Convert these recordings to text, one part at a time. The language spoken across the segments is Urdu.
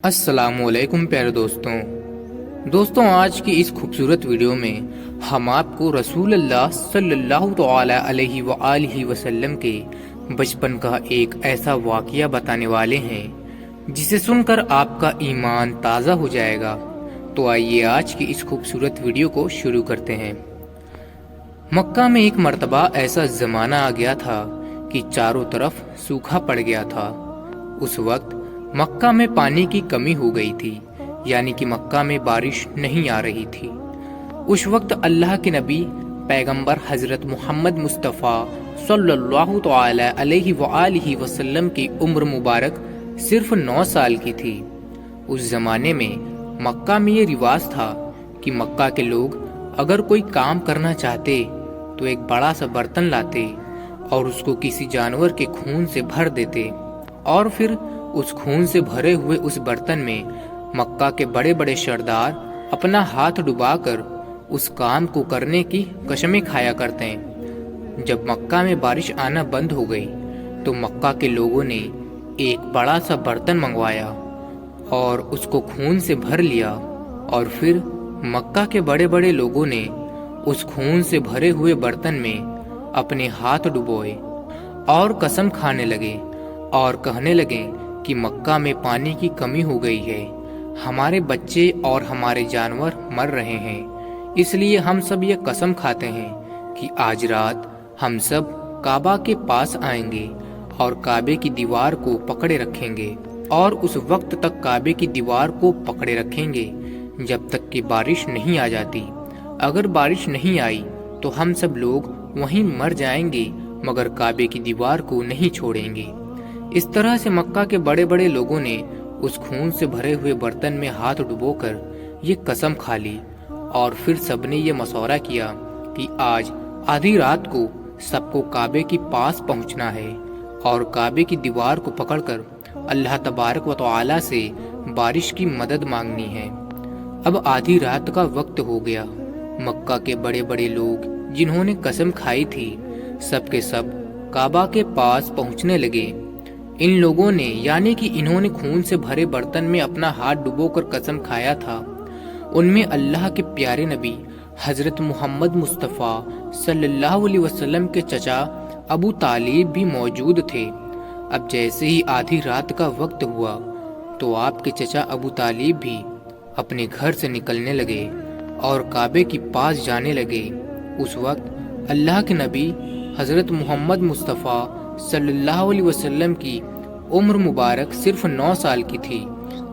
السلام علیکم پیارے دوستوں آج کی اس خوبصورت ویڈیو میں ہم آپ کو رسول اللہ صلی اللہ تعالی علیہ وآلہ وسلم کے بچپن کا ایک ایسا واقعہ بتانے والے ہیں جسے سن کر آپ کا ایمان تازہ ہو جائے گا۔ تو آئیے آج کی اس خوبصورت ویڈیو کو شروع کرتے ہیں۔ مکہ میں ایک مرتبہ ایسا زمانہ آ گیا تھا کہ چاروں طرف سوکھا پڑ گیا تھا۔ اس وقت مکہ میں پانی کی کمی ہو گئی تھی، یعنی کہ مکہ میں بارش نہیں آ رہی تھی۔ اس وقت اللہ کے نبی پیغمبر حضرت محمد مصطفیٰ صلی اللہ تعالی علیہ وآلہ وسلم کی عمر مبارک صرف 9 سال کی تھی۔ اس زمانے میں مکہ میں یہ رواج تھا کہ مکہ کے لوگ اگر کوئی کام کرنا چاہتے تو ایک بڑا سا برتن لاتے اور اس کو کسی جانور کے خون سے بھر دیتے، اور پھر اس خون سے بھرے ہوئے اس برتن میں مکہ کے بڑے بڑے سردار اپنا ہاتھ ڈبا کر اس کام کو کرنے کی قسمیں کھایا کرتے ہیں۔ جب مکہ میں بارش آنا بند ہو گئی تو مکہ کے لوگوں نے ایک بڑا سا برتن منگوایا اور اس کو خون سے بھر لیا، اور پھر مکہ کے بڑے بڑے لوگوں نے اس خون سے بھرے ہوئے برتن میں اپنے ہاتھ ڈبوئے اور قسم کھانے لگے اور کہنے لگے کہ مکہ میں پانی کی کمی ہو گئی ہے، ہمارے بچے اور ہمارے جانور مر رہے ہیں، اس لیے ہم سب یہ قسم کھاتے ہیں کہ آج رات ہم سب کعبہ کے پاس آئیں گے اور کعبے کی دیوار کو پکڑے رکھیں گے، اور اس وقت تک کعبے کی دیوار کو پکڑے رکھیں گے جب تک کہ بارش نہیں آ جاتی۔ اگر بارش نہیں آئی تو ہم سب لوگ وہیں مر جائیں گے، مگر کعبے کی دیوار کو نہیں چھوڑیں گے۔ اس طرح سے مکہ کے بڑے بڑے لوگوں نے اس خون سے بھرے ہوئے برتن میں ہاتھ ڈبو کر یہ قسم کھا لی، اور پھر سب نے یہ مشورہ کیا کہ آج آدھی رات کو سب کو کعبے کے پاس پہنچنا ہے اور کعبے کی دیوار کو پکڑ کر اللہ تبارک و تعالی سے بارش کی مدد مانگنی ہے۔ اب آدھی رات کا وقت ہو گیا۔ مکہ کے بڑے بڑے لوگ جنہوں نے قسم کھائی تھی سب کے سب کعبہ کے پاس پہنچنے لگے۔ ان لوگوں نے، یعنی کہ انہوں نے خون سے بھرے برتن میں اپنا ہاتھ ڈبو کر قسم کھایا تھا، ان میں اللہ کے پیارے نبی حضرت محمد مصطفیٰ صلی اللہ علیہ وسلم کے چچا ابو طالب بھی موجود تھے۔ اب جیسے ہی آدھی رات کا وقت ہوا تو آپ کے چچا ابو طالب بھی اپنے گھر سے نکلنے لگے اور کعبے کے پاس جانے لگے۔ اس وقت اللہ کے نبی حضرت محمد مصطفیٰ صلی اللہ علیہ وسلم کی عمر مبارک صرف 9 سال کی تھی۔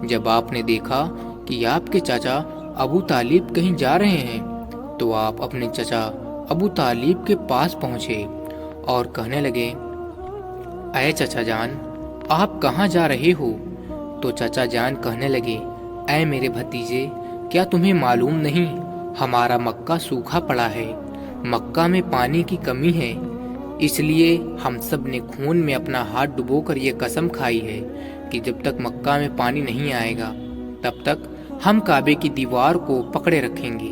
جب آپ نے دیکھا کہ آپ کے چچا ابو طالب کہیں جا رہے ہیں تو آپ اپنے چچا ابو طالب کے پاس پہنچے اور کہنے لگے، اے چچا جان، آپ کہاں جا رہے ہو؟ تو چچا جان کہنے لگے، اے میرے بھتیجے، کیا تمہیں معلوم نہیں ہمارا مکہ سوکھا پڑا ہے، مکہ میں پانی کی کمی ہے، اس لیے ہم سب نے خون میں اپنا ہاتھ ڈبو کر یہ قسم کھائی ہے کہ جب تک مکہ میں پانی نہیں آئے گا تب تک ہم کعبے کی دیوار کو پکڑے رکھیں گے۔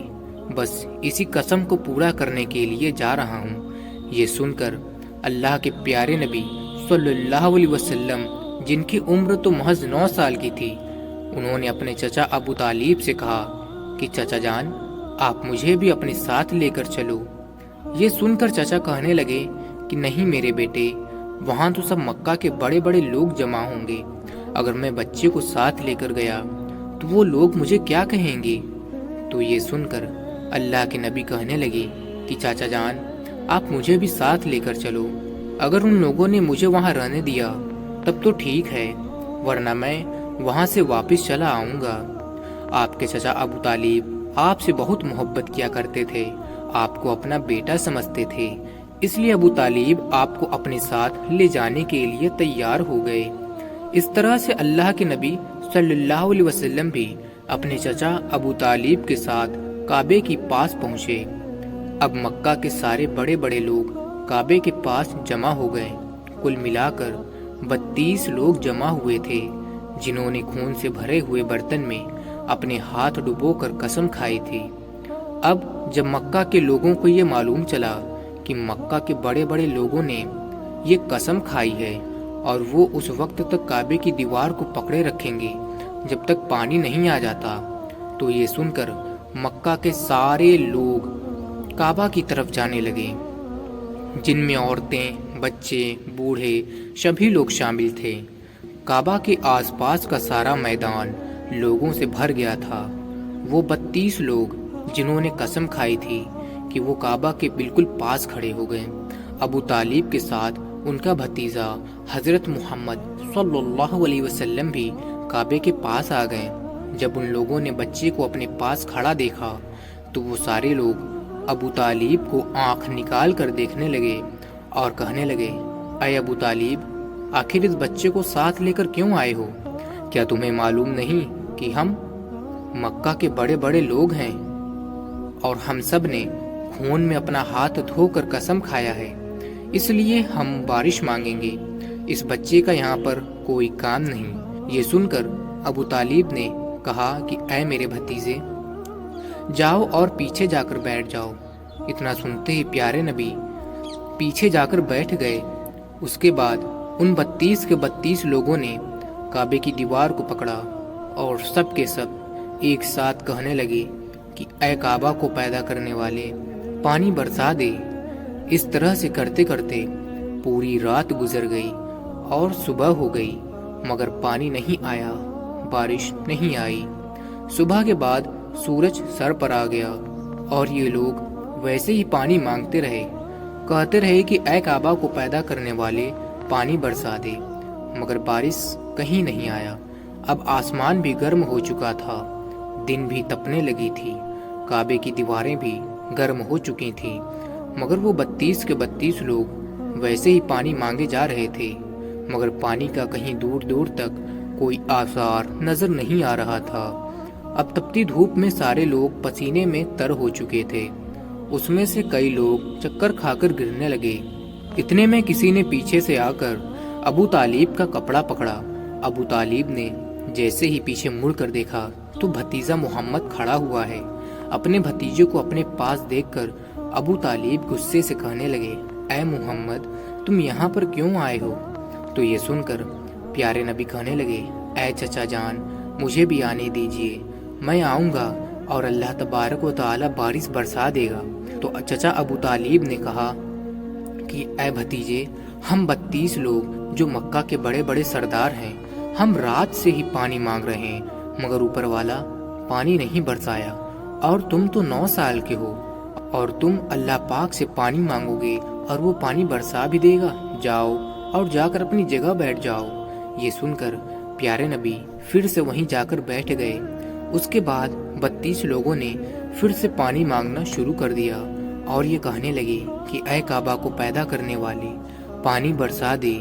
بس اسی قسم کو پورا کرنے کے لیے جا رہا ہوں۔ یہ سن کر اللہ کے پیارے نبی صلی اللہ علیہ وسلم، جن کی عمر تو محض 9 سال کی تھی، انہوں نے اپنے چچا ابو طالب سے کہا کہ چچا جان، آپ مجھے بھی اپنے ساتھ لے کر چلو۔ یہ سن کر چچا کہنے لگے کہ نہیں میرے بیٹے، وہاں تو سب مکہ کے بڑے بڑے لوگ جمع ہوں گے، اگر میں بچے کو ساتھ لے کر گیا تو وہ لوگ مجھے کیا کہیں گے؟ تو یہ سن کر اللہ کے نبی کہنے لگے کہ چاچا جان، آپ مجھے بھی ساتھ لے کر چلو، اگر ان لوگوں نے مجھے وہاں رہنے دیا تب تو ٹھیک ہے، ورنہ میں وہاں سے واپس چلا آؤں گا۔ آپ کے چچا ابو طالب آپ سے بہت محبت کیا کرتے تھے، آپ کو اپنا بیٹا سمجھتے تھے، اس لیے ابو طالب آپ کو اپنے ساتھ لے جانے کے لیے تیار ہو گئے۔ اس طرح سے اللہ کے نبی صلی اللہ علیہ وسلم بھی اپنے چچا ابو طالب کے ساتھ کعبے کے پاس پہنچے۔ اب مکہ کے سارے بڑے بڑے لوگ کعبے کے پاس جمع ہو گئے۔ کل ملا کر 32 لوگ جمع ہوئے تھے، جنہوں نے خون سے بھرے ہوئے برتن میں اپنے ہاتھ ڈبو کر قسم کھائی تھی۔ اب جب مکہ کے لوگوں کو یہ معلوم چلا کہ مکہ کے بڑے بڑے لوگوں نے یہ قسم کھائی ہے اور وہ اس وقت تک کعبے کی دیوار کو پکڑے رکھیں گے جب تک پانی نہیں آ جاتا۔ تو یہ سن کر مکہ کے سارے لوگ کعبہ کی طرف جانے لگے، جن میں عورتیں، بچے، بوڑھے سبھی لوگ شامل تھے۔ کعبہ کے آس پاس کا سارا میدان لوگوں سے بھر گیا تھا۔ وہ 32 لوگ جنہوں نے قسم کھائی تھی کہ وہ کعبہ کے بالکل پاس کھڑے ہو گئے۔ ابو طالب کے ساتھ ان کا بھتیجا حضرت محمد صلی اللہ علیہ وسلم بھی کعبے کے پاس آ گئے۔ جب ان لوگوں نے بچے کو اپنے پاس کھڑا دیکھا تو وہ سارے لوگ ابو طالب کو آنکھ نکال کر دیکھنے لگے اور کہنے لگے، اے ابو طالب، آخر اس بچے کو ساتھ لے کر کیوں آئے ہو؟ کیا تمہیں معلوم نہیں کہ ہم مکہ کے بڑے بڑے لوگ ہیں اور ہم سب نے خون میں اپنا ہاتھ دھو کر قسم کھایا ہے، اس لیے ہم بارش مانگیں گے، اس بچے کا یہاں پر کوئی کام نہیں۔ یہ سن کر ابو طالب نے کہا کہ اے میرے بھتیجے، جاؤ اور پیچھے جا کر بیٹھ جاؤ۔ اتنا سنتے ہی پیارے نبی پیچھے جا کر بیٹھ گئے۔ اس کے بعد ان 32 کے 32 لوگوں نے کعبے کی دیوار کو پکڑا اور سب کے سب ایک ساتھ کہنے لگے کہ اے کعبہ کو پیدا کرنے والے، پانی برسا دے۔ اس طرح سے کرتے کرتے پوری رات گزر گئی اور صبح ہو گئی، مگر پانی نہیں آیا، بارش نہیں آئی۔ صبح کے بعد سورج سر پر آ گیا اور یہ لوگ ویسے ہی پانی مانگتے رہے، کہتے رہے کہ اے کعبہ کو پیدا کرنے والے، پانی برسا دے، مگر بارش کہیں نہیں آیا۔ اب آسمان بھی گرم ہو چکا تھا، دن بھی تپنے لگی تھی، کعبے کی دیواریں بھی گرم ہو چکی تھیں، مگر وہ 32 کے 32 لوگ ویسے ہی پانی مانگے جا رہے تھے، مگر پانی کا کہیں دور دور تک کوئی آثار نظر نہیں آ رہا تھا۔ اب تپتی دھوپ میں سارے لوگ پسینے میں تر ہو چکے تھے، اس میں سے کئی لوگ چکر کھا کر گرنے لگے۔ اتنے میں کسی نے پیچھے سے آ کر ابو طالب کا کپڑا پکڑا۔ ابو طالب نے جیسے ہی پیچھے مڑ کر دیکھا تو بھتیجا محمد کھڑا ہوا ہے۔ اپنے بھتیجے کو اپنے پاس دیکھ کر ابو طالب غصے سے کہنے لگے، اے محمد، تم یہاں پر کیوں آئے ہو؟ تو یہ سن کر پیارے نبی کہنے لگے، اے چچا جان، مجھے بھی آنے دیجئے، میں آؤں گا اور اللہ تبارک و تعالی بارش برسا دے گا۔ تو چچا ابو طالب نے کہا کہ اے بھتیجے، ہم 32 لوگ جو مکہ کے بڑے بڑے سردار ہیں، ہم رات سے ہی پانی مانگ رہے ہیں، مگر اوپر والا پانی نہیں برسایا، اور تم تو 9 سال کے ہو اور تم اللہ پاک سے پانی مانگو گے اور وہ پانی برسا بھی دے گا، جاؤ اور جا کر اپنی جگہ بیٹھ جاؤ۔ یہ سن کر پیارے نبی پھر سے وہیں جا کر بیٹھ گئے۔ اس کے بعد 32 لوگوں نے پھر سے پانی مانگنا شروع کر دیا اور یہ کہنے لگے کہ اے کعبہ کو پیدا کرنے والے، پانی برسا دے،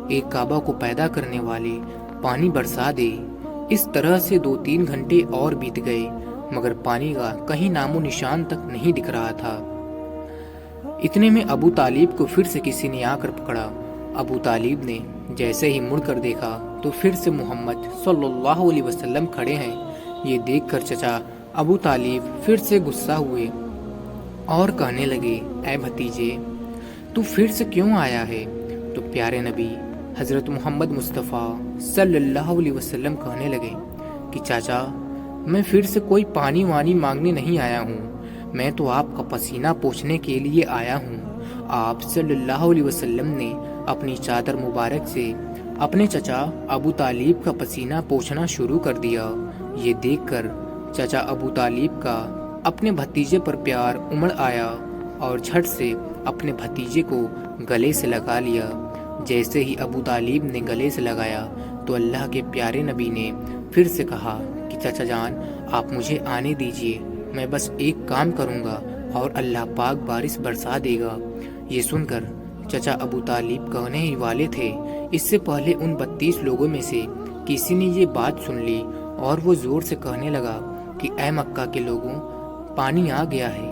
ایک کعبہ کو پیدا کرنے والے، پانی برسا دے۔ اس طرح سے 2-3 گھنٹے اور بیت گئے، مگر پانی کا کہیں نام و نشان تک نہیں دکھ رہا تھا۔ اتنے میں ابو طالب کو پھر سے کسی نے آ کر پکڑا۔ ابو طالب نے جیسے ہی مڑ کر دیکھا تو پھر سے محمد صلی اللہ علیہ وسلم کھڑے ہیں۔ یہ دیکھ کر چچا ابو طالب پھر سے غصہ ہوئے اور کہنے لگے، اے بھتیجے، تو پھر سے کیوں آیا ہے؟ تو پیارے نبی حضرت محمد مصطفیٰ صلی اللہ علیہ وسلم کہنے لگے کہ چاچا، میں پھر سے کوئی پانی وانی مانگنے نہیں آیا ہوں، میں تو آپ کا پسینہ پوچھنے کے لیے آیا ہوں۔ آپ صلی اللہ علیہ وسلم نے اپنی چادر مبارک سے اپنے چچا ابو طالب کا پسینہ پوچھنا شروع کر دیا۔ یہ دیکھ کر چچا ابو طالب کا اپنے بھتیجے پر پیار امڑ آیا اور جھٹ سے اپنے بھتیجے کو گلے سے لگا لیا۔ جیسے ہی ابو طالب نے گلے سے لگایا تو اللہ کے پیارے نبی نے پھر سے کہا کہ چچا جان، آپ مجھے آنے دیجئے، میں بس ایک کام کروں گا اور اللہ پاک بارش برسا دے گا۔ یہ سن کر چچا ابو طالب کہنے ہی والے تھے، اس سے پہلے ان 32 لوگوں میں سے کسی نے یہ بات سن لی اور وہ زور سے کہنے لگا کہ اے مکہ کے لوگوں، پانی آ گیا ہے۔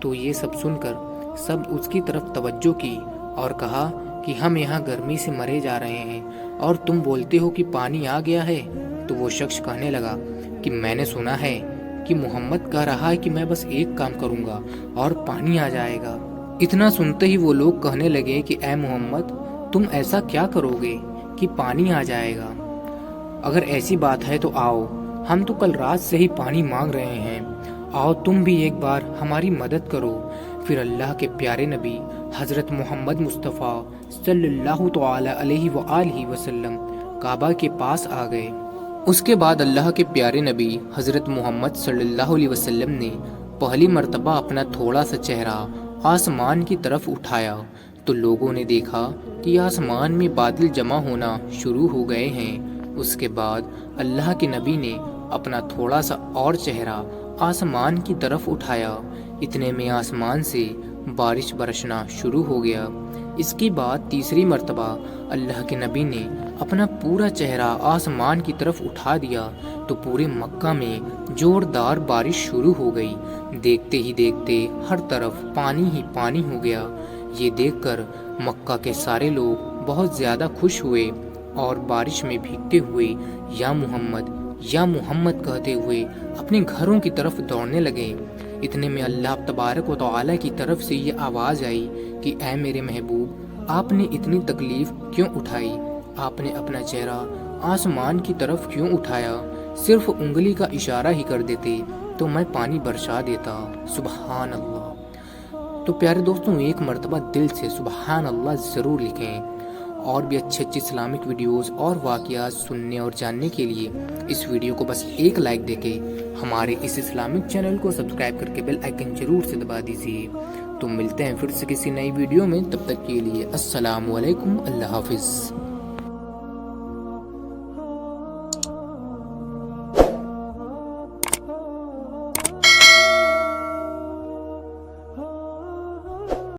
تو یہ سب سن کر سب اس کی طرف توجہ کی اور کہا کہ ہم یہاں گرمی سے مرے جا رہے ہیں اور تم بولتے ہو کہ پانی آ گیا ہے۔ تو وہ شخص کہنے لگا کہ میں نے سنا ہے کہ محمد کہہ رہا ہے کہ میں بس ایک کام کروں گا اور پانی آ جائے گا۔ اتنا سنتے ہی وہ لوگ کہنے لگے کہ اے محمد، تم ایسا کیا کرو گے کہ پانی آ جائے گا؟ اگر ایسی بات ہے تو آؤ، ہم تو کل رات سے ہی پانی مانگ رہے ہیں، آؤ تم بھی ایک بار ہماری مدد کرو۔ پھر اللہ کے پیارے نبی حضرت محمد مصطفیٰ صلی اللہ تعالی علیہ وآلہ وسلم کعبہ کے پاس آ گئے۔ اس کے بعد اللہ کے پیارے نبی حضرت محمد صلی اللہ علیہ وسلم نے پہلی مرتبہ اپنا تھوڑا سا چہرہ آسمان کی طرف اٹھایا تو لوگوں نے دیکھا کہ آسمان میں بادل جمع ہونا شروع ہو گئے ہیں۔ اس کے بعد اللہ کے نبی نے اپنا تھوڑا سا اور چہرہ آسمان کی طرف اٹھایا، اتنے میں آسمان سے بارش برسنا شروع ہو گیا۔ اس کے بعد تیسری مرتبہ اللہ کے نبی نے اپنا پورا چہرہ آسمان کی طرف اٹھا دیا تو پورے مکہ میں زوردار بارش شروع ہو گئی۔ دیکھتے ہی دیکھتے ہر طرف پانی ہی پانی ہو گیا۔ یہ دیکھ کر مکہ کے سارے لوگ بہت زیادہ خوش ہوئے اور بارش میں بھیگتے ہوئے یا محمد کہتے ہوئے اپنے گھروں کی طرف دوڑنے لگے۔ اتنے میں اللہ تبارک و تعالی کی طرف سے یہ آواز آئی کہ اے میرے محبوب، آپ نے اتنی تکلیف کیوں اٹھائی؟ آپ نے اپنا چہرہ آسمان کی طرف کیوں اٹھایا؟ صرف انگلی کا اشارہ ہی کر دیتے تو میں پانی برسا دیتا۔ سبحان اللہ۔ تو پیارے دوستوں، ایک مرتبہ دل سے سبحان اللہ ضرور لکھیں۔ اور بھی اچھے اسلامک ویڈیوز اور واقعات سننے اور جاننے کے لیے اس ویڈیو کو بس ایک لائک دے کے ہمارے اس اسلامک چینل کو سبسکرائب کر کے بیل آئیکن ضرور سے دبا دیجیے۔ تو ملتے ہیں پھر سے کسی نئی ویڈیو میں، تب تک کے لیے السلام علیکم، اللہ حافظ۔